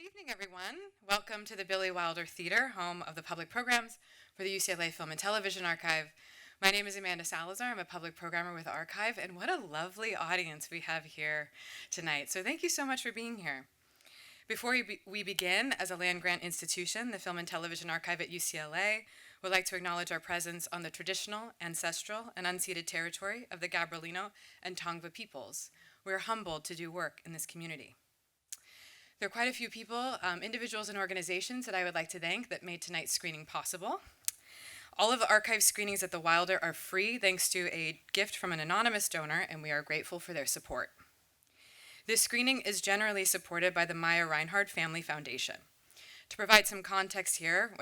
Good evening, everyone. Welcome to the Billy Wilder Theater, home of the public programs for the UCLA Film and Television Archive. My name is Amanda Salazar. I'm a public programmer with Archive, and what a lovely audience we have here tonight. So thank you so much for being here. Before we begin, as a land-grant institution, the Film and Television Archive at UCLA would like to acknowledge our presence on the traditional, ancestral, and unceded territory of the Gabrielino and Tongva peoples. We are humbled to do work in this community. There are quite a few people, individuals and organizations that I would like to thank that made tonight's screening possible. All of the archive screenings at the Wilder are free thanks to a gift from an anonymous donor, and we are grateful for their support. This screening is generally supported by the Maya Reinhardt Family Foundation. To provide some context here,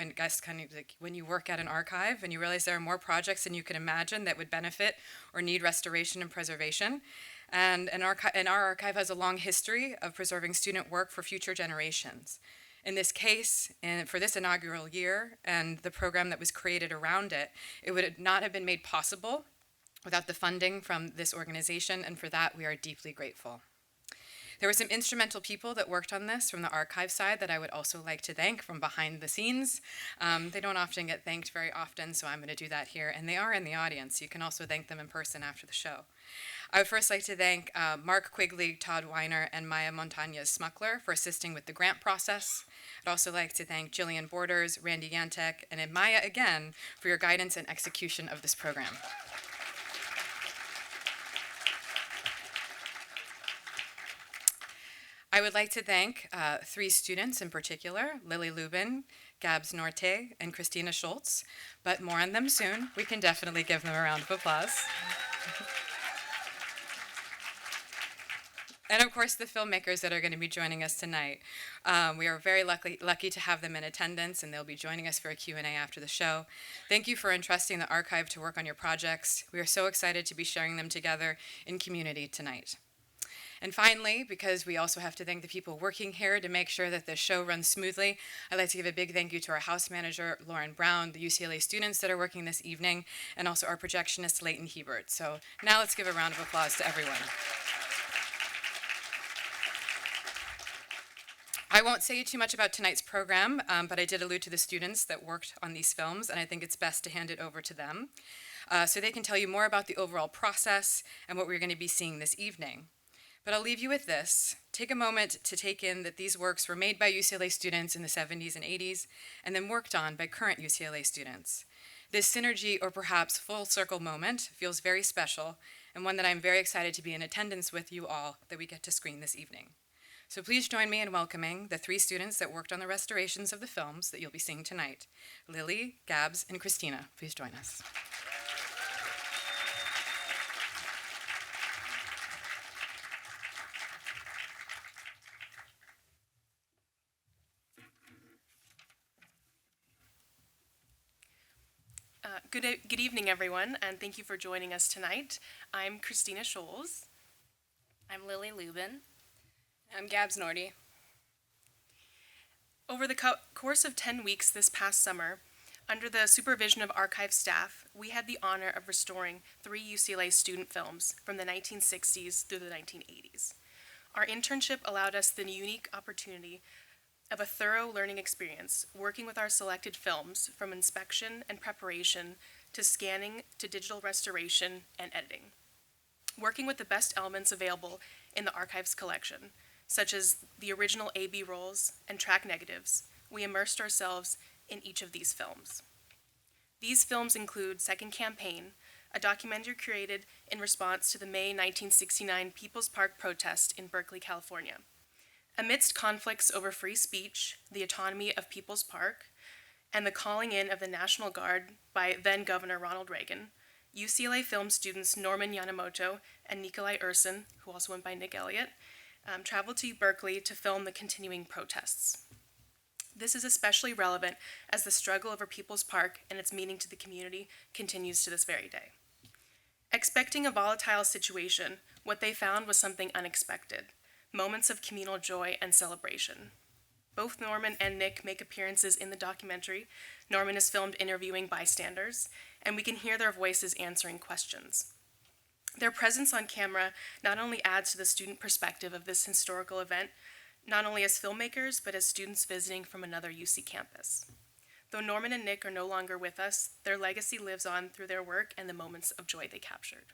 when you work at an archive and you realize there are more projects than you can imagine that would benefit or need restoration and preservation, and our archive has a long history of preserving student work for future generations. In this case, and for this inaugural year and the program that was created around it, it would not have been made possible without the funding from this organization, and for that we are deeply grateful. There were some instrumental people that worked on this from the archive side that I would also like to thank from behind the scenes. They don't often get thanked very often, so I'm going to do that here, and they are in the audience. You can also thank them in person after the show. I would first like to thank Mark Quigley, Todd Weiner, and Maya Montañez-Smuckler for assisting with the grant process. I'd also like to thank Jillian Borders, Randy Yantek, and Maya again for your guidance and execution of this program. I would like to thank three students in particular, Lubin, Gabz Norte, and Christiana Scholze, but more on them soon. We can definitely give them a round of applause. And of course, the filmmakers that are going to be joining us tonight. We are very lucky to have them in attendance, and they'll be joining us for a Q&A after the show. Thank you for entrusting the archive to work on your projects. We are so excited to be sharing them together in community tonight. And finally, because we also have to thank the people working here to make sure that the show runs smoothly, I'd like to give a big thank you to our house manager, Lauren Brown, the UCLA students that are working this evening, and also our projectionist, Leighton Hebert. So now let's give a round of applause to everyone. I won't say too much about tonight's program, but I did allude to the students that worked on these films, and I think it's best to hand it over to them so they can tell you more about the overall process and what we're going to be seeing this evening. But I'll leave you with this. Take a moment to take in that these works were made by UCLA students in the 70s and 80s, and then worked on by current UCLA students. This synergy, or perhaps full circle moment, feels very special, and one that I'm very excited to be in attendance with you all that we get to screen this evening. So please join me in welcoming the three students that worked on the restorations of the films that you'll be seeing tonight. Lily, Gabz, and Christina. Please join us. Good evening, everyone, and thank you for joining us tonight. I'm Christina Scholze. I'm Lily Lubin. I'm Gabz Norte. Over the course of 10 weeks this past summer, under the supervision of archive staff, we had the honor of restoring 3 UCLA student films from the 1960s through the 1980s. Our internship allowed us the unique opportunity of a thorough learning experience, working with our selected films from inspection and preparation to scanning to digital restoration and editing. Working with the best elements available in the archive's collection, such as the original A/B rolls and track negatives, we immersed ourselves in each of these films. These films include Second Campaign, a documentary created in response to the May 1969 People's Park protest in Berkeley, California. Amidst conflicts over free speech, the autonomy of People's Park, and the calling in of the National Guard by then-Governor Ronald Reagan, UCLA film students Norman Yonemoto and Nikolai Ursin, who also went by Nick Elliott, traveled to Berkeley to film the continuing protests. This is especially relevant as the struggle over People's Park and its meaning to the community continues to this very day. Expecting a volatile situation, what they found was something unexpected. Moments of communal joy and celebration. Both Norman and Nick make appearances in the documentary. Norman is filmed interviewing bystanders, and we can hear their voices answering questions. Their presence on camera not only adds to the student perspective of this historical event, not only as filmmakers, but as students visiting from another UC campus. Though Norman and Nick are no longer with us, their legacy lives on through their work and the moments of joy they captured.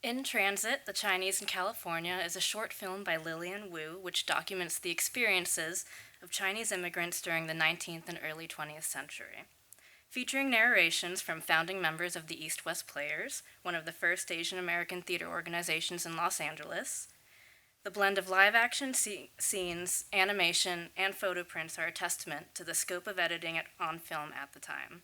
In Transit, The Chinese in California is a short film by Lilian Wu which documents the experiences of Chinese immigrants during the 19th and early 20th century. Featuring narrations from founding members of the East-West Players, one of the first Asian American theater organizations in Los Angeles, the blend of live-action scenes, animation, and photo prints are a testament to the scope of editing on film at the time.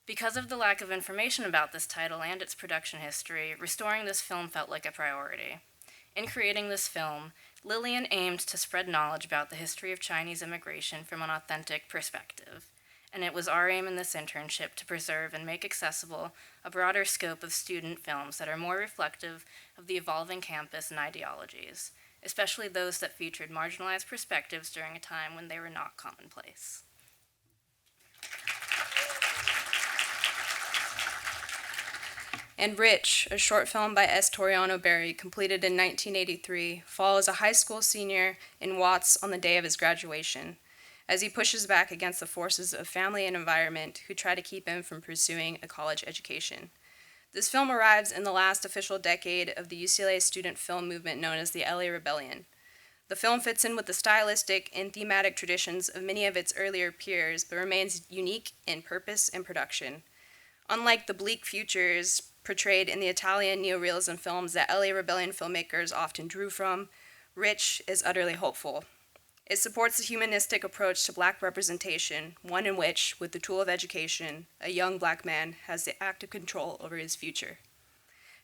Because of the lack of information about this title and its production history, restoring this film felt like a priority. In creating this film, Lilian aimed to spread knowledge about the history of Chinese immigration from an authentic perspective, and it was our aim in this internship to preserve and make accessible a broader scope of student films that are more reflective of the evolving campus and ideologies, especially those that featured marginalized perspectives during a time when they were not commonplace. And Rich, a short film by Torriano Berry, completed in 1983, follows a high school senior in Watts on the day of his graduation, as he pushes back against the forces of family and environment who try to keep him from pursuing a college education. This film arrives in the last official decade of the UCLA student film movement known as the LA Rebellion. The film fits in with the stylistic and thematic traditions of many of its earlier peers, but remains unique in purpose and production. Unlike the bleak futures portrayed in the Italian neorealism films that LA Rebellion filmmakers often drew from, Rich is utterly hopeful. It supports a humanistic approach to Black representation, one in which, with the tool of education, a young Black man has the active control over his future.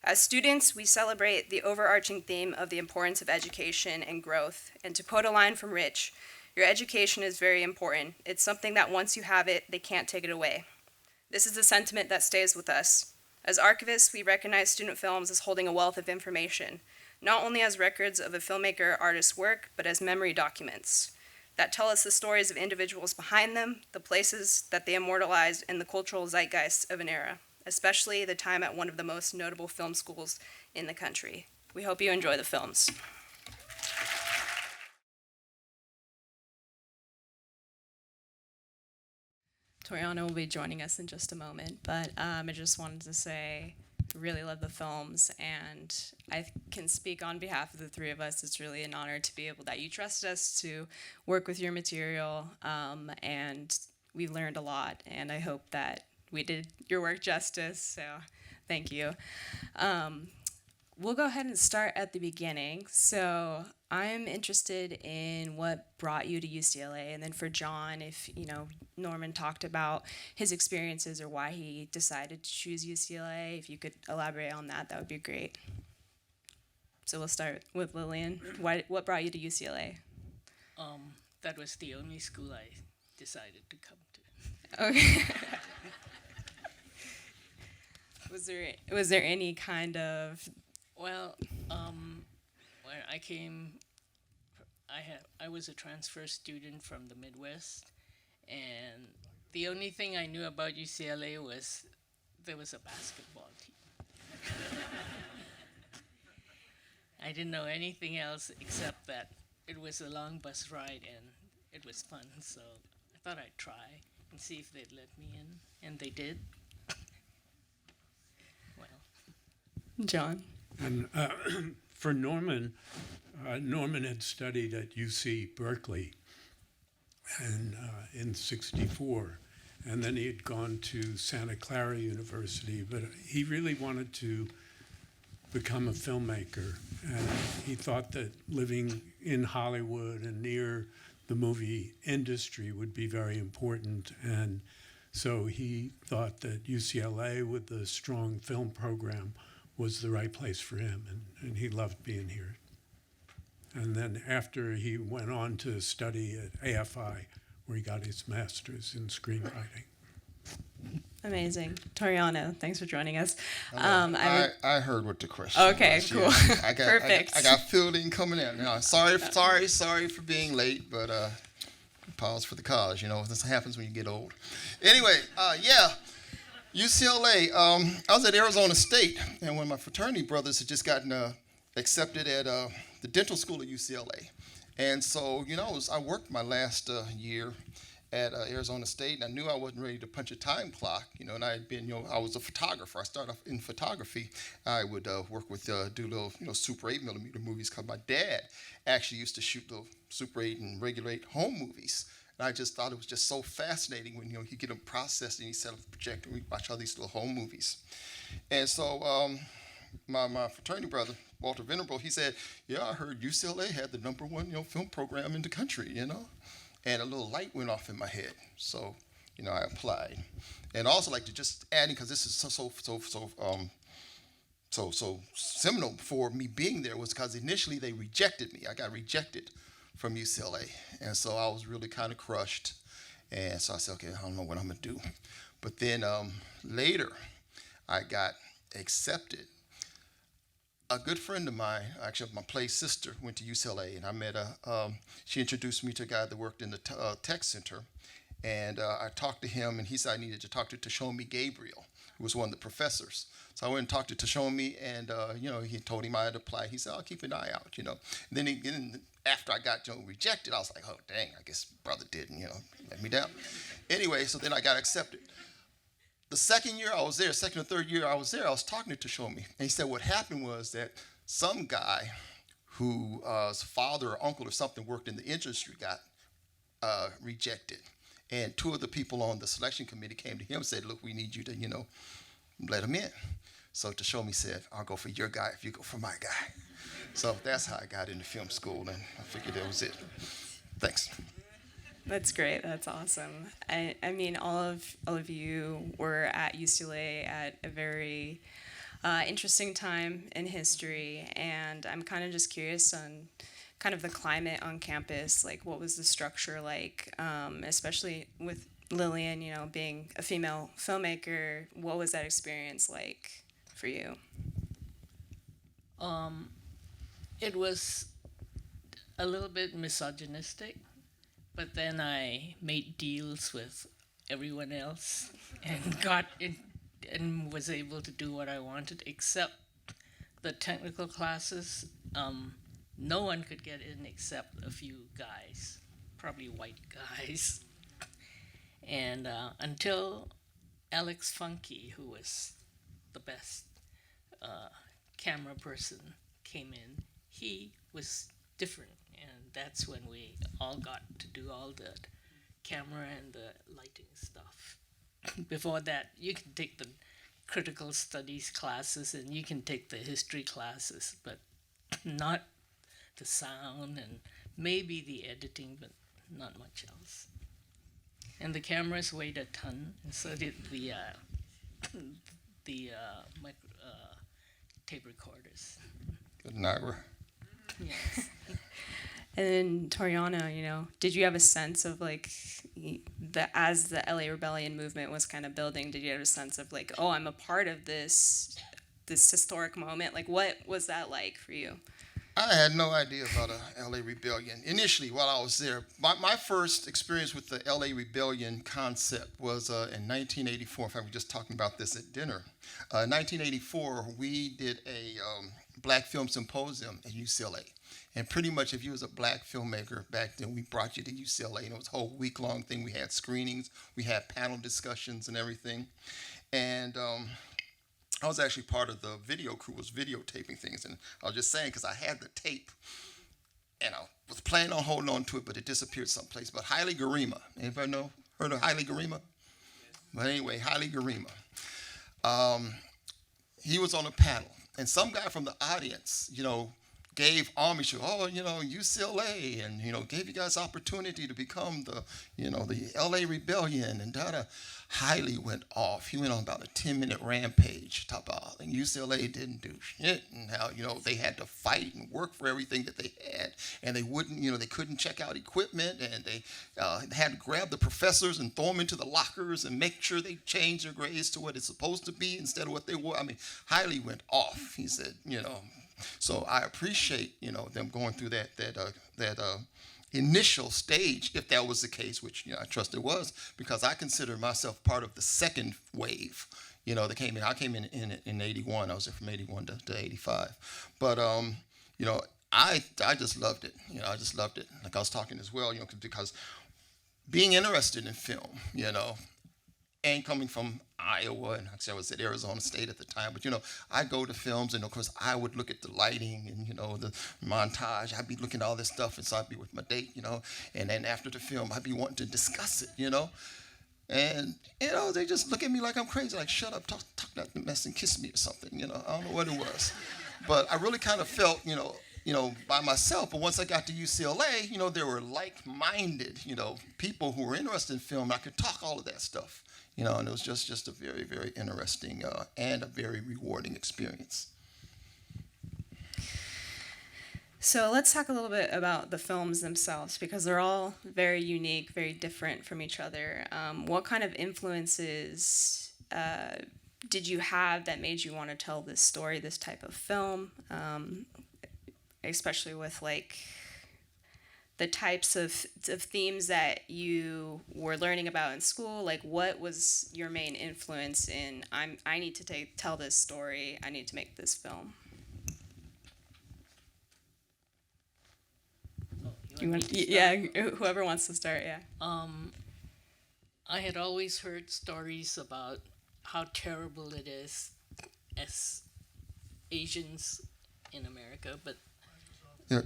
As students, we celebrate the overarching theme of the importance of education and growth, and to quote a line from Rich, "Your education is very important. It's something that once you have it, they can't take it away." This is a sentiment that stays with us. As archivists, we recognize student films as holding a wealth of information, not only as records of a filmmaker or artist's work, but as memory documents that tell us the stories of individuals behind them, the places that they immortalized, and the cultural zeitgeist of an era, especially the time at one of the most notable film schools in the country. We hope you enjoy the films. Torriano will be joining us in just a moment, but I just wanted to say I really love the films, and I can speak on behalf of the three of us. It's really an honor to be able that you trust us to work with your material, and we learned a lot, and I hope that we did your work justice, so thank you. We'll go ahead and start at the beginning. So I'm interested in what brought you to UCLA, and then for John, if Norman talked about his experiences or why he decided to choose UCLA, if you could elaborate on that, that would be great. So we'll start with Lilian. What brought you to UCLA? That was the only school I decided to come to. Okay. Was there any kind of Well, when I came, I was a transfer student from the Midwest, and the only thing I knew about UCLA was there was a basketball team. I didn't know anything else except that it was a long bus ride and it was fun, so I thought I'd try and see if they'd let me in, and they did. Well, John? And for Norman, Norman had studied at UC Berkeley and in '64, and then he had gone to Santa Clara University, but he really wanted to become a filmmaker, and he thought that living in Hollywood and near the movie industry would be very important, and so he thought that UCLA with the strong film program was the right place for him, and he loved being here. And then after he went on to study at AFI, where he got his master's in screenwriting. Amazing. Torriano, thanks for joining us. I heard what the question Okay, was. cool. Yeah. I got, Perfect. I got fielding coming in. Sorry for being late, but pause for the cause. This happens when you get old. Anyway, yeah. UCLA, I was at Arizona State, and one of my fraternity brothers had just gotten accepted at the dental school at UCLA. And so, I worked my last year at Arizona State, and I knew I wasn't ready to punch a time clock, and I had been, I was a photographer. I started off in photography. I would work with, do little, Super 8 millimeter movies, because my dad actually used to shoot little Super 8 and regular 8 home movies. And I just thought it was just so fascinating when, he'd get them processed and he'd set up a projector and we'd watch all these little home movies. And so my fraternity brother, Walter Venerable, he said, yeah, I heard UCLA had the #1, film program in the country, And a little light went off in my head. So, I applied. And also like to just adding, because this is so seminal for me being there, was because initially they rejected me. I got rejected from UCLA. And so I was really kind of crushed. And so I said, okay, I don't know what I'm going to do. But then later, I got accepted. A good friend of mine, actually my play sister, went to UCLA, and I met she introduced me to a guy that worked in the tech center. And I talked to him, and he said I needed to talk to Tashomi Gabriel, who was one of the professors. So I went and talked to Tashomi, and he told him I had applied. He said, I'll keep an eye out, And then after I got rejected, I was like, oh, dang, I guess brother didn't, let me down. Anyway, so then I got accepted. The second year I was there, second or third year I was there, I was talking to Tashomi. And he said what happened was that some guy whose father or uncle or something worked in the industry got rejected. And two of the people on the selection committee came to him and said, look, we need you to, let him in. So Tashomi said, I'll go for your guy if you go for my guy. So that's how I got into film school, and I figured that was it. Thanks. That's great. That's awesome. I mean, all of you were at UCLA at a very interesting time in history, and I'm kind of just curious on kind of the climate on campus. Like, what was the structure like, especially with Lilian, being a female filmmaker? What was that experience like for you? It was a little bit misogynistic. But then I made deals with everyone else and got in, and was able to do what I wanted, except the technical classes. No one could get in except a few guys, probably white guys. And until Alex Funky, who was the best camera person, came in, he was different. And that's when we all got to do all the camera and the lighting stuff. Before that, you can take the critical studies classes and you can take the history classes, but not the sound and maybe the editing, but not much else. And the cameras weighed a ton, and so did the tape recorders. Good Nagra. Yes. And then Torriano, did you have a sense of as the LA Rebellion movement was kind of building, did you have a sense of oh, I'm a part of this historic moment? What was that like for you? I had no idea about a LA Rebellion. Initially, while I was there, my first experience with the LA Rebellion concept was in 1984. In fact, we were just talking about this at dinner. 1984, we did a Black Film Symposium at UCLA. And pretty much if you was a black filmmaker back then, we brought you to UCLA, and it was a whole week-long thing. We had screenings, we had panel discussions and everything. And I was actually part of the video crew, was videotaping things. And I was just saying, because I had the tape, and I was planning on holding on to it, but it disappeared someplace. But Haile Gerima, anybody heard of Haile Gerima? But anyway, Haile Gerima. He was on a panel, and some guy from the audience, gave homage to, UCLA, and, gave you guys opportunity to become the LA Rebellion, and Haile went off. He went on about a 10-minute rampage, talk about how UCLA didn't do shit, and how, they had to fight and work for everything that they had, and they wouldn't, they couldn't check out equipment, and they had to grab the professors and throw them into the lockers and make sure they changed their grades to what it's supposed to be instead of what they were. I mean, Haile went off. He said, So I appreciate, them going through that initial stage, if that was the case, which I trust it was, because I consider myself part of the second wave, that came in. I came in 81. I was there from 81 to 85. But, I just loved it. I just loved it. Like I was talking as well, because being interested in film, and coming from Iowa, and actually I was at Arizona State at the time, but I go to films, and of course I would look at the lighting and the montage. I'd be looking at all this stuff, and so I'd be with my date, and then after the film I'd be wanting to discuss it, and they just look at me like I'm crazy, like shut up, talk that mess and kiss me or something, I don't know what it was, but I really kind of felt, by myself. But once I got to UCLA, there were like-minded, people who were interested in film. And I could talk all of that stuff, and it was just a very, very interesting and a very rewarding experience. So let's talk a little bit about the films themselves, because they're all very unique, very different from each other. What kind of influences did you have that made you want to tell this story, this type of film? Especially with like the types of themes that you were learning about in school. Like, what was your main influence in I need to tell this story, I need to make this film? Whoever wants to start, yeah. I had always heard stories about how terrible it is as Asians in America, but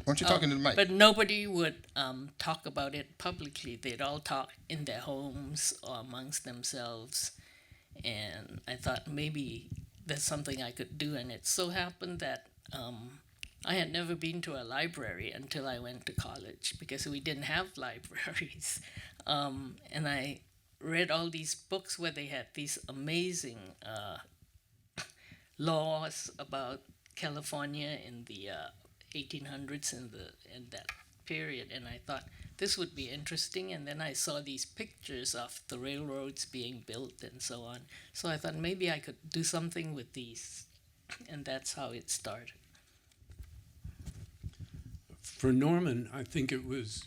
weren't you talking to the mic? But nobody would talk about it publicly. They'd all talk in their homes or amongst themselves. And I thought maybe there's something I could do. And it so happened that I had never been to a library until I went to college, because we didn't have libraries. And I read all these books where they had these amazing laws about California in the 1800s in that period, and I thought this would be interesting. And then I saw these pictures of the railroads being built and so on, so I thought maybe I could do something with these, and that's how it started. For Norman, I think it was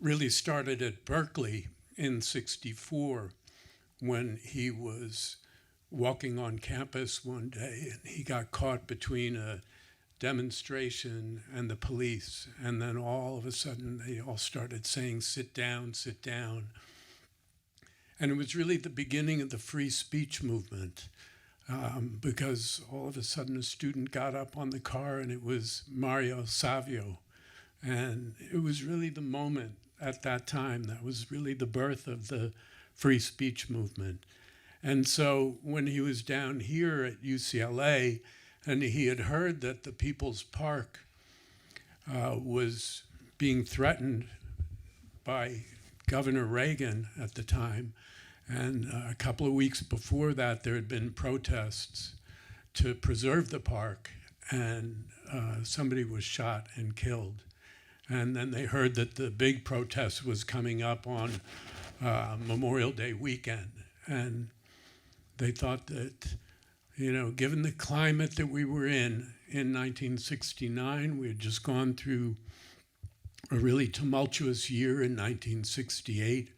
really started at Berkeley in '64 when he was walking on campus one day and he got caught between a demonstration and the police, and then all of a sudden they all started saying, sit down, sit down. And it was really the beginning of the free speech movement, because all of a sudden a student got up on the car and it was Mario Savio. And it was really the moment at that time that was really the birth of the free speech movement. And so when he was down here at UCLA, and he had heard that the People's Park was being threatened by Governor Reagan at the time. And a couple of weeks before that, there had been protests to preserve the park, and somebody was shot and killed. And then they heard that the big protest was coming up on Memorial Day weekend. And they thought that, given the climate that we were in 1969, we had just gone through a really tumultuous year in 1968,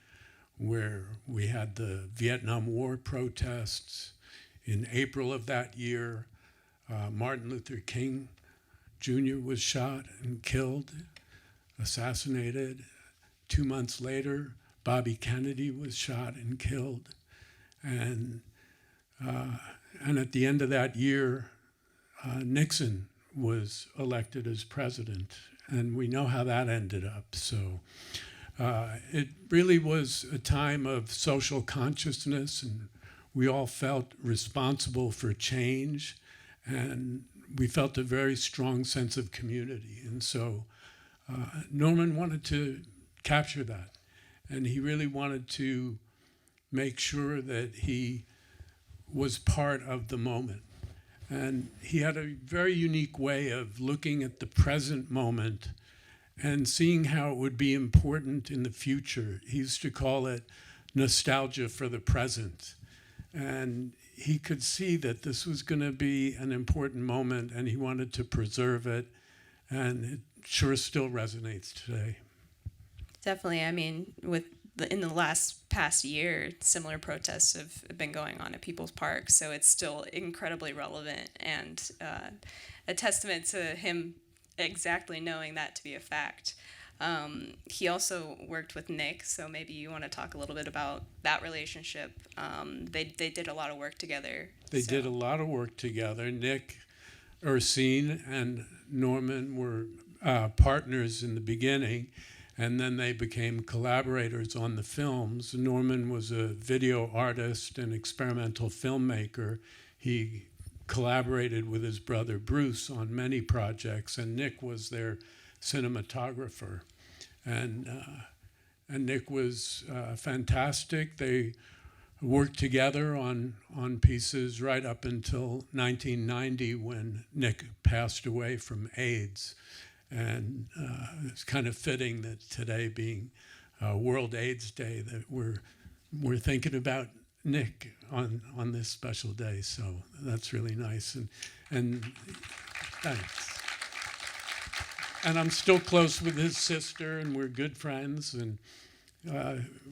where we had the Vietnam War protests. In April of that year, Martin Luther King Jr. was shot and killed, assassinated. 2 months later, Bobby Kennedy was shot and killed. And at the end of that year, Nixon was elected as president, and we know how that ended up. So it really was a time of social consciousness, and we all felt responsible for change, and we felt a very strong sense of community. And so Norman wanted to capture that, and he really wanted to make sure that he was part of the moment. And he had a very unique way of looking at the present moment and seeing how it would be important in the future. He used to call it nostalgia for the present. And he could see that this was going to be an important moment, and he wanted to preserve it, and it sure still resonates today. Definitely. I mean, in the past year, similar protests have been going on at People's Park, so it's still incredibly relevant and a testament to him exactly knowing that to be a fact. He also worked with Nick, so maybe you want to talk a little bit about that relationship. They did a lot of work together. They did a lot of work together. Nick, Ursine, and Norman were partners in the beginning, and then they became collaborators on the films. Norman was a video artist and experimental filmmaker. He collaborated with his brother Bruce on many projects, and Nick was their cinematographer. And Nick was fantastic. They worked together on pieces right up until 1990 when Nick passed away from AIDS. And it's kind of fitting that today being World AIDS Day that we're thinking about Nick on this special day. So that's really nice. And thanks. And I'm still close with his sister, and we're good friends, and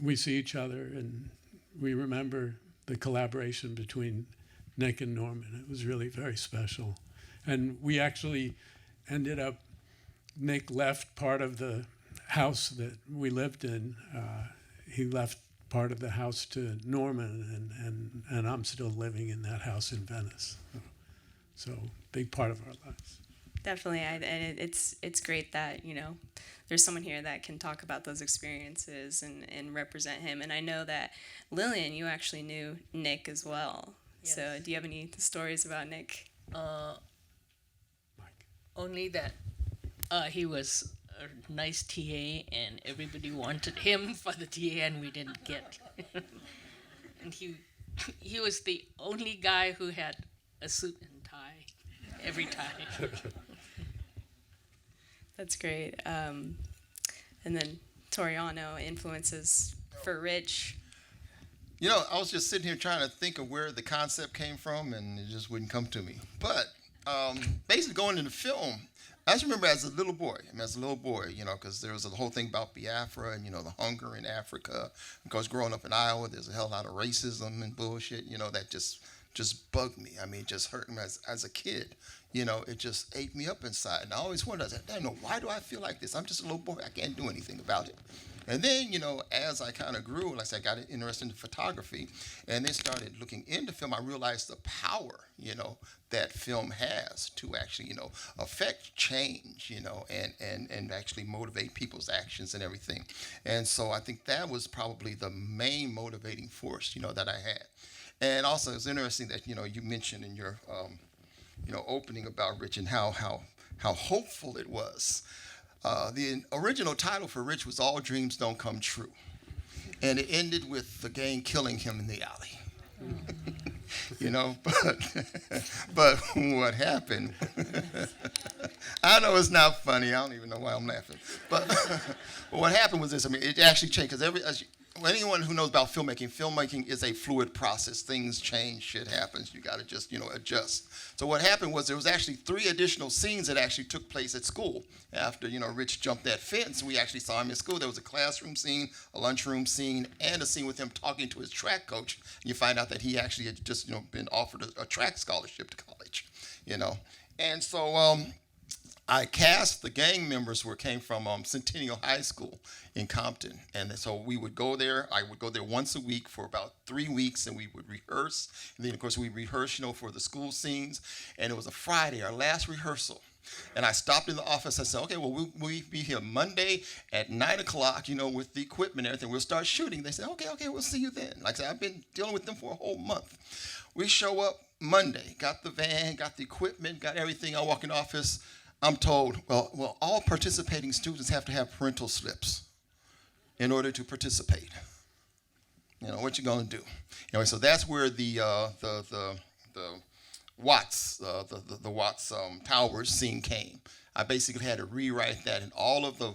we see each other, and we remember the collaboration between Nick and Norman. It was really very special. And we actually ended up, Nick left part of the house that we lived in. He left part of the house to Norman, and I'm still living in that house in Venice. So big part of our lives. Definitely, and it's great that there's someone here that can talk about those experiences and represent him. And I know that Lilian, you actually knew Nick as well. Yes. So do you have any stories about Nick? Only that he was a nice TA, and everybody wanted him for the TA, and we didn't get. And he was the only guy who had a suit and tie every time. That's great. And then Torriano, influences for Rich. I was just sitting here trying to think of where the concept came from, and it just wouldn't come to me. But basically going into film, I just remember as a little boy, because there was a whole thing about Biafra and, the hunger in Africa. Because growing up in Iowa, there's a hell lot of racism and bullshit, that just bugged me. I mean, it just hurt me as a kid. It just ate me up inside. And I always wondered, I don't know, why do I feel like this? I'm just a little boy. I can't do anything about it. And then, as I kind of grew, like I said, I got interested in photography and then started looking into film, I realized the power, that film has to actually, affect change, and actually motivate people's actions and everything. And so I think that was probably the main motivating force, that I had. And also it's interesting that, you mentioned in your, opening about Rich and how hopeful it was. The original title for Rich was All Dreams Don't Come True. And it ended with the gang killing him in the alley. But what happened? I know it's not funny. I don't even know why I'm laughing. But what happened was this. I mean, it actually changed because anyone who knows about filmmaking is a fluid process. Things change, shit happens. You got to just, adjust. So what happened was there was actually 3 additional scenes that actually took place at school. After, Rich jumped that fence, we actually saw him in school. There was a classroom scene, a lunchroom scene, and a scene with him talking to his track coach. And you find out that he actually had just, been offered a track scholarship to college, And so I cast the gang members came from Centennial High School in Compton. And so we would go there. I would go there once a week for about 3 weeks, and we would rehearse. And then, of course, we rehearsed, for the school scenes. And it was a Friday, our last rehearsal. And I stopped in the office. I said, okay, well, we'll be here Monday at 9 o'clock, with the equipment and everything. We'll start shooting. They said, okay, we'll see you then. Like I said, I've been dealing with them for a whole month. We show up Monday, got the van, got the equipment, got everything. I walk in the office. I'm told, well, all participating students have to have parental slips in order to participate. What you gonna do? Anyway, so that's where the Watts, the Watts Towers scene came. I basically had to rewrite that, and all of the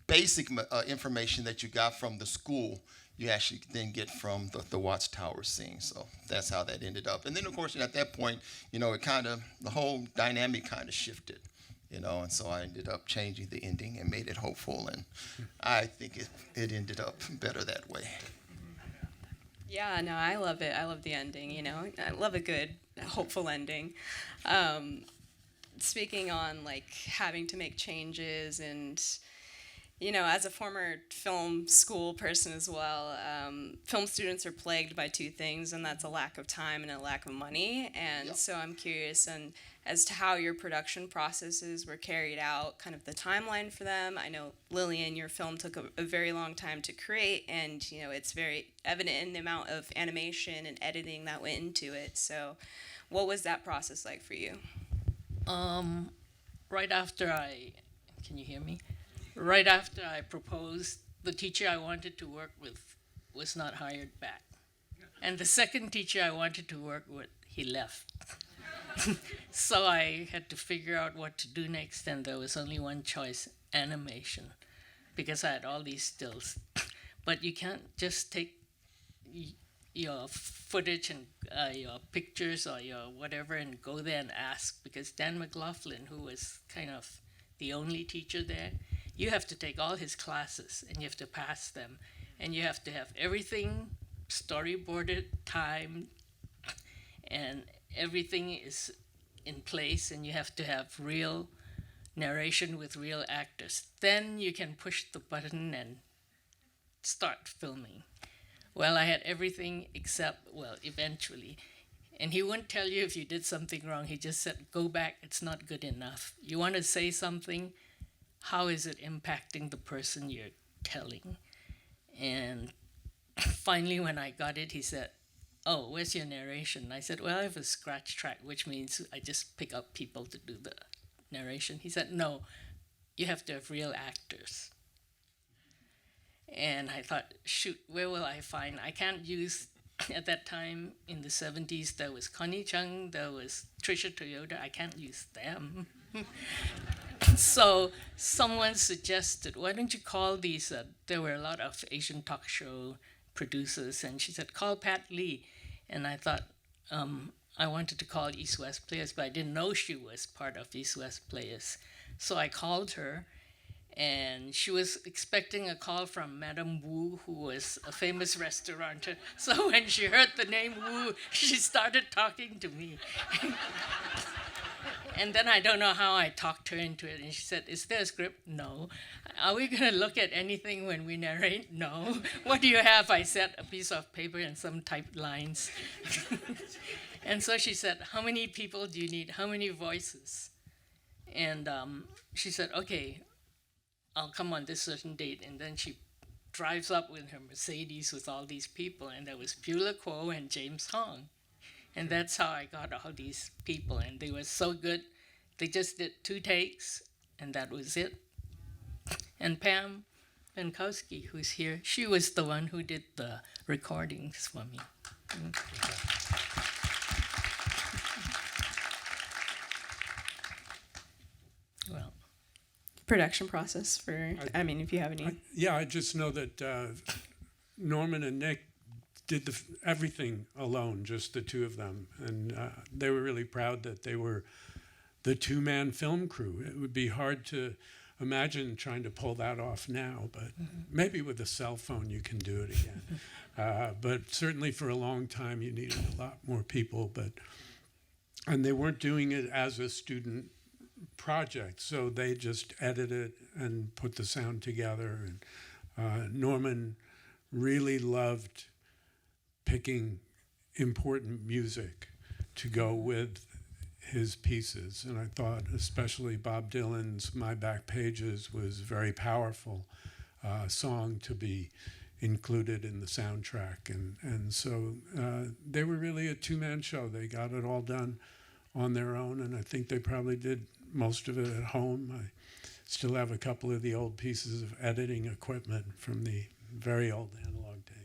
basic information that you got from the school, you actually then get from the Watts Towers scene. So that's how that ended up. And then, of course, at that point, it the whole dynamic kind of shifted. And so I ended up changing the ending and made it hopeful, and I think it ended up better that way. Yeah, no, I love it. I love the ending, I love a good, hopeful ending. Speaking on, like, having to make changes and, as a former film school person as well, film students are plagued by two things, and that's a lack of time and a lack of money. And Yep. so I'm curious as to how your production processes were carried out, kind of the timeline for them. I know, Lilian, your film took a very long time to create, and, it's very evident in the amount of animation and editing that went into it. So what was that process like for you? Right after can you hear me? Right after I proposed, the teacher I wanted to work with was not hired back. And the second teacher I wanted to work with, he left. So I had to figure out what to do next, and there was only one choice: animation, because I had all these stills. But you can't just take your footage and your pictures or your whatever and go there and ask, because Dan McLaughlin, who was kind of the only teacher there, you have to take all his classes and you have to pass them, and you have to have everything storyboarded, timed, and everything is in place, and you have to have real narration with real actors. Then you can push the button and start filming. Well, I had everything except, eventually. And he wouldn't tell you if you did something wrong. He just said, go back, it's not good enough. You want to say something, how is it impacting the person you're telling? And finally, when I got it, he said, oh, where's your narration? I said, well, I have a scratch track, which means I just pick up people to do the narration. He said, no, you have to have real actors. And I thought, shoot, where will I find? I can't use, at that time in the 70s, there was Connie Chung, there was Trisha Toyota. I can't use them. So someone suggested, why don't you call these, there were a lot of Asian talk show producers, and she said, call Pat Lee. And I thought, I wanted to call East West Players, but I didn't know she was part of East West Players. So I called her, and she was expecting a call from Madame Wu, who was a famous restaurateur. So when she heard the name Wu, she started talking to me. And then I don't know how I talked her into it. And she said, is there a script? No. Are we going to look at anything when we narrate? No. What do you have? I said, a piece of paper and some typed lines. And so she said, how many people do you need? How many voices? And she said, okay, I'll come on this certain date. And then she drives up with her Mercedes with all these people. And there was Beulah Kuo and James Hong. And that's how I got all these people. And they were so good. They just did 2 takes, and that was it. And Pam Benkowski, who's here, she was the one who did the recordings for me. Well, Production process for, if you have any. I just know that Norman and Nick did everything alone, just the two of them. And they were really proud that they were the 2-man film crew. It would be hard to imagine trying to pull that off now, but maybe with a cell phone you can do it again. But certainly for a long time you needed a lot more people. And they weren't doing it as a student project, so they just edited and put the sound together. And Norman really loved picking important music to go with his pieces, and I thought especially Bob Dylan's My Back Pages was a very powerful song to be included in the soundtrack, and so they were really a 2-man show. They got it all done on their own, and I think they probably did most of it at home. I still have a couple of the old pieces of editing equipment from the very old analog days.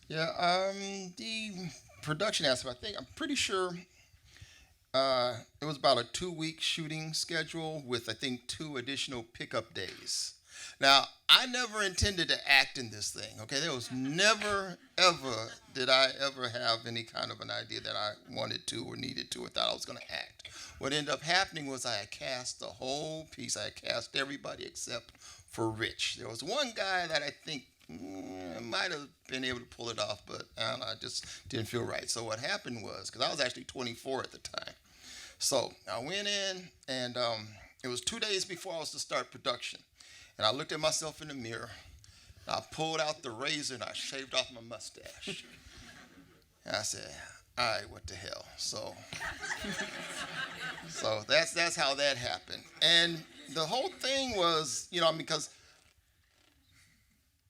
Yeah, the production aspect, I'm pretty sure it was about a 2-week shooting schedule with, I think, 2 additional pickup days. Now, I never intended to act in this thing, okay? There was never, ever did I ever have any kind of an idea that I wanted to or needed to or thought I was going to act. What ended up happening was I had cast the whole piece. I had cast everybody except for Rich. There was one guy that I think might have been able to pull it off, but I don't know, I just didn't feel right. So what happened was, because I was actually 24 at the time, so I went in, and it was 2 days before I was to start production. And I looked at myself in the mirror. I pulled out the razor and I shaved off my mustache. And I said, all right, what the hell? So that's how that happened. And the whole thing was, because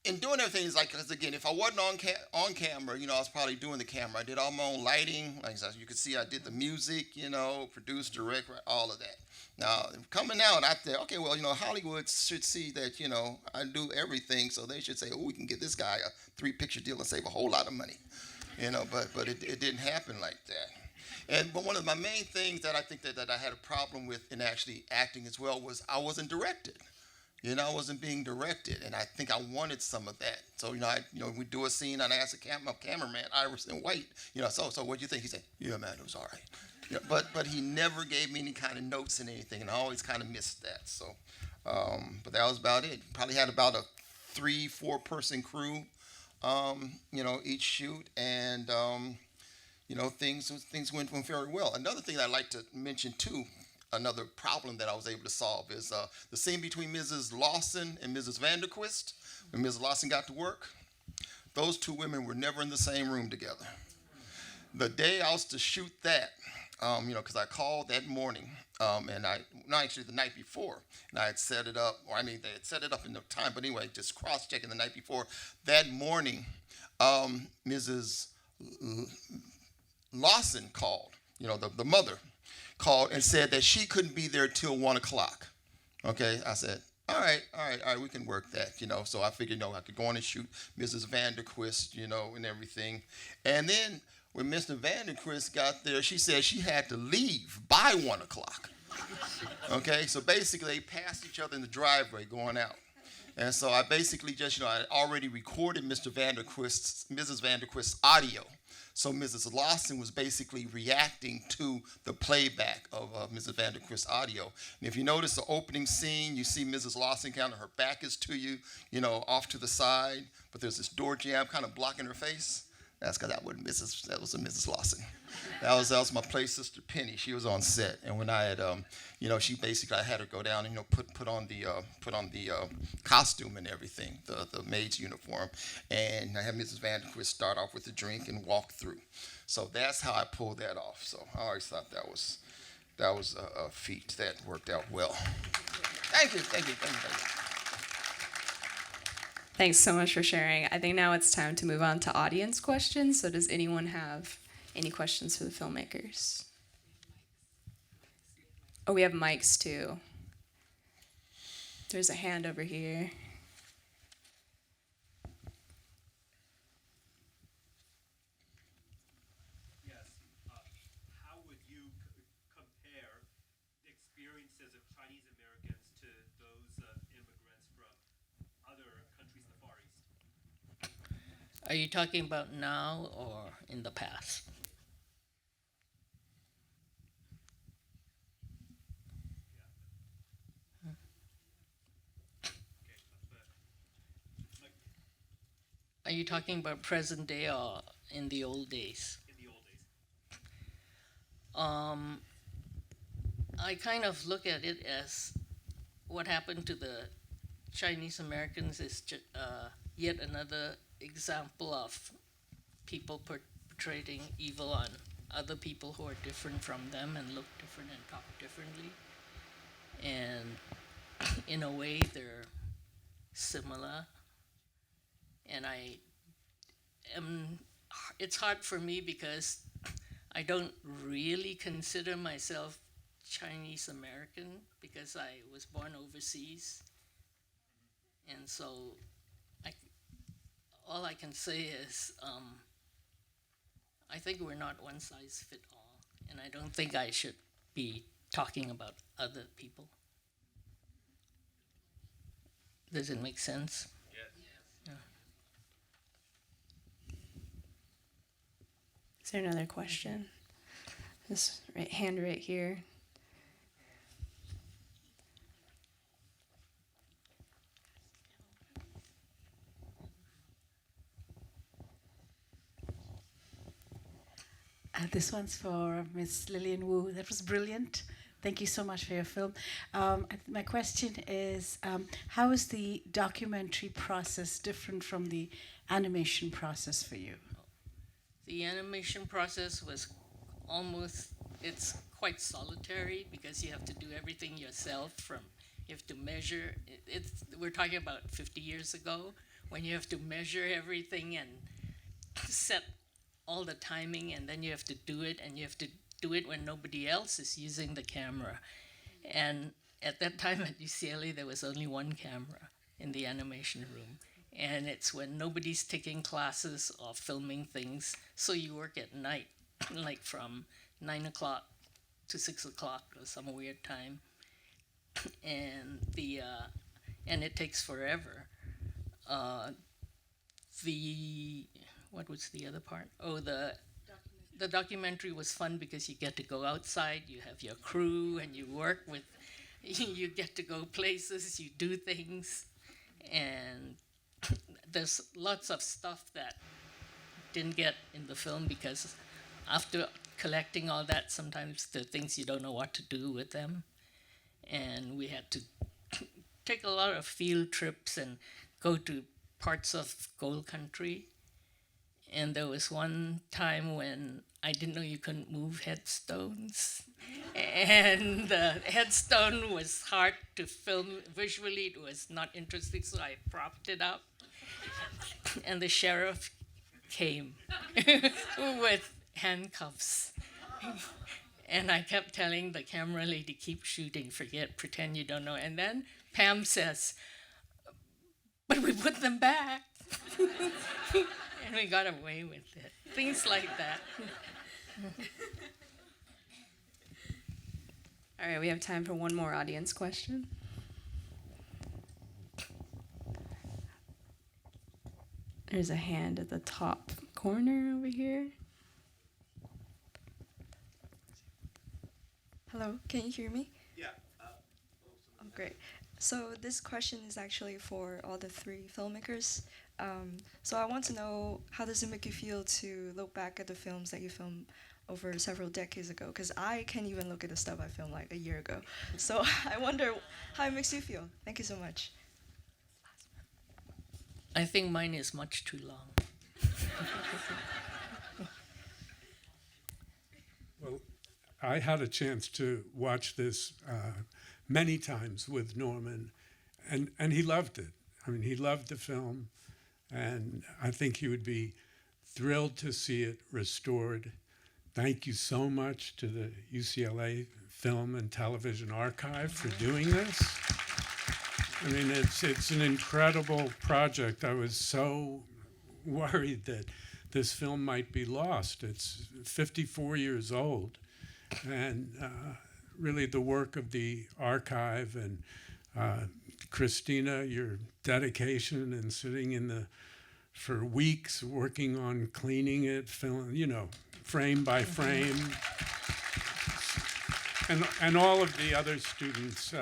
in doing everything, it's like, because again, if I wasn't on camera, I was probably doing the camera. I did all my own lighting. Like you can see, I did the music, produced, direct, all of that. Now, coming out, I said, okay, well, Hollywood should see that, I do everything, so they should say, oh, we can get this guy a 3-picture deal and save a whole lot of money, but it didn't happen like that. But one of my main things that I think that I had a problem with in actually acting as well was I wasn't directed. I wasn't being directed, and I think I wanted some of that. So, we do a scene, and I asked my cameraman, Iverson White, so what do you think? He said, yeah, man, it was all right. But he never gave me any kind of notes and anything, and I always kind of missed that. So, but that was about it. Probably had about a 3-4 person crew, each shoot, and things went very well. Another thing I'd like to mention too. Another problem that I was able to solve is the scene between Mrs. Lawson and Mrs. Vanderquist. When Mrs. Lawson got to work, those two women were never in the same room together. The day I was to shoot that, because I called that morning, and actually the night before, and I had set it up, they had set it up in no time, but anyway, just cross-checking the night before. That morning, Mrs. Lawson called, the mother, called and said that she couldn't be there till 1 o'clock. Okay, I said, all right, we can work that, So I figured, I could go on and shoot Mrs. Vanderquist, and everything. And then when Mr. Vanderquist got there, she said she had to leave by 1 o'clock. Okay, so basically they passed each other in the driveway going out. And so I basically just, I already recorded Mrs. Vanderquist's audio. So Mrs. Lawson was basically reacting to the playback of Mrs. Vanderquist's audio. And if you notice the opening scene, you see Mrs. Lawson kind of, her back is to you, off to the side, but there's this door jamb kind of blocking her face. That's because that was a Mrs. Lawson. That was my play sister Penny. She was on set, and when I had, she basically, I had her go down and put on the costume and everything, the maid's uniform, and I had Mrs. Vanderquist start off with a drink and walk through. So that's how I pulled that off. So I always thought that was a feat that worked out well. Thank you. Thanks so much for sharing. I think now it's time to move on to audience questions. So does anyone have any questions for the filmmakers? Oh, we have mics too. There's a hand over here. Yes. How would you compare the experiences of Chinese Americans to those immigrants from other countries in the Far East? Are you talking about now or in the past? Are you talking about present day or in the old days? In the old days. I kind of look at it as what happened to the Chinese Americans is yet another example of people portraying evil on other people who are different from them and look different and talk differently. And in a way, they're similar. And it's hard for me because I don't really consider myself Chinese American because I was born overseas. And so all I can say is I think we're not one size fit all. And I don't think I should be talking about other people. Does it make sense? Is there another question? This hand right here. This one's for Miss Lilian Wu. That was brilliant. Thank you so much for your film. My question is, how is the documentary process different from the animation process for you? The animation process was it's quite solitary because you have to do everything yourself. You have to measure. We're talking about 50 years ago when you have to measure everything and set all the timing, and then you have to do it, and you have to do it when nobody else is using the camera. And at that time at UCLA, there was only one camera in the animation room. And it's when nobody's taking classes or filming things, so you work at night, like from 9 o'clock to 6 o'clock or some weird time. And and it takes forever. What was the other part? Oh, the documentary was fun because you get to go outside, you have your crew, and you work with, you get to go places, you do things, and there's lots of stuff that didn't get in the film because after collecting all that, sometimes there are things you don't know what to do with them, and we had to take a lot of field trips and go to parts of gold country. And there was one time when I didn't know you couldn't move headstones. And the headstone was hard to film visually. It was not interesting, so I propped it up. And the sheriff came with handcuffs. And I kept telling the camera lady, keep shooting, pretend you don't know. And then Pam says, but we put them back. And we got away with it. Things like that. All right, we have time for one more audience question. There's a hand at the top corner over here. Hello, can you hear me? Yeah. Oh, great. So this question is actually for all the three filmmakers. So I want to know, how does it make you feel to look back at the films that you filmed over several decades ago? Because I can't even look at the stuff I filmed like a year ago. So I wonder how it makes you feel. Thank you so much. I think mine is much too long. Well, I had a chance to watch this many times with Norman, and he loved it. I mean, he loved the film, and I think he would be thrilled to see it restored. Thank you so much to the UCLA Film and Television Archive for doing this. I mean, it's an incredible project. I was so worried that this film might be lost. It's 54 years old, and really the work of the archive and Christina, your dedication and sitting for weeks working on cleaning it, frame by frame, and all of the other students,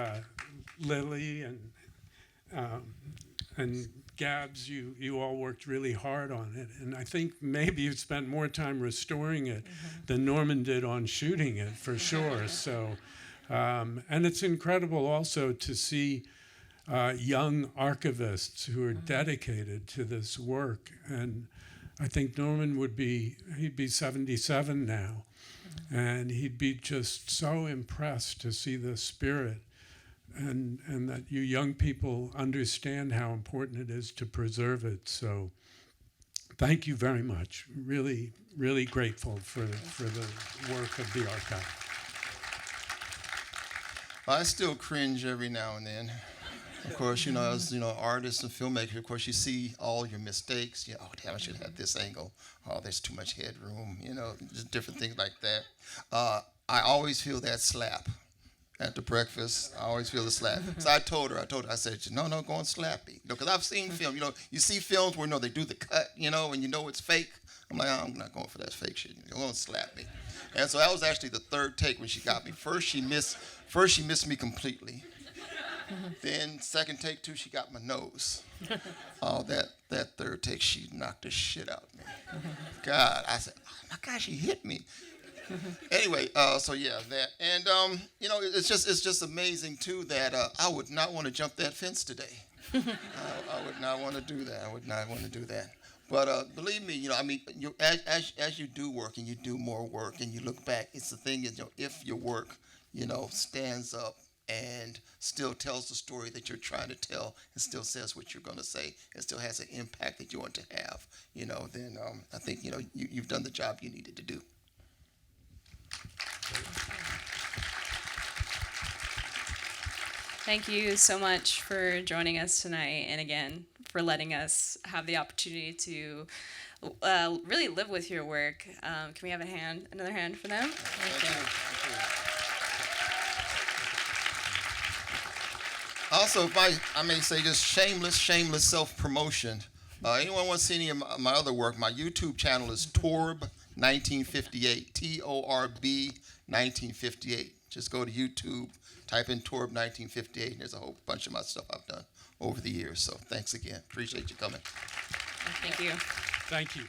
Lily and Gabz, you all worked really hard on it, and I think maybe you spent more time restoring it than Norman did on shooting it, for sure. So, and it's incredible also to see young archivists who are dedicated to this work, and I think Norman he'd be 77 now, and he'd be just so impressed to see the spirit and that you young people understand how important it is to preserve it. So thank you very much. Really, really grateful for the work of the archive. I still cringe every now and then. Of course, as artists and filmmakers, of course, you see all your mistakes. Oh, damn, I should have this angle. Oh, there's too much headroom. Just different things like that. I always feel that slap after breakfast. I always feel the slap. So I told her, I said, no, go and slap me. Because I've seen film, you see films where, they do the cut, and it's fake. I'm like, I'm not going for that fake shit. You're going to slap me. And so that was actually the third take when she got me. First, she missed me completely. Then second take too, she got my nose. Oh, that third take, she knocked the shit out of me. God, I said, oh my God, she hit me. Anyway, so yeah, that, and it's just amazing too that I would not want to jump that fence today. I would not want to do that. I would not want to do that. But believe me, as you do work and you do more work and you look back, it's the thing is, if your work, stands up and still tells the story that you're trying to tell and still says what you're going to say and still has an impact that you want to have, then I think, you've done the job you needed to do. Thank you so much for joining us tonight, and again, for letting us have the opportunity to really live with your work. Can we have another hand for them? Thank you. Also, if I may say, just shameless self-promotion. Anyone want to see any of my other work? My YouTube channel is Torb1958, Torb 1958. Just go to YouTube, type in Torb 1958, and there's a whole bunch of my stuff I've done over the years. So thanks again. Appreciate you coming. Thank you. Thank you.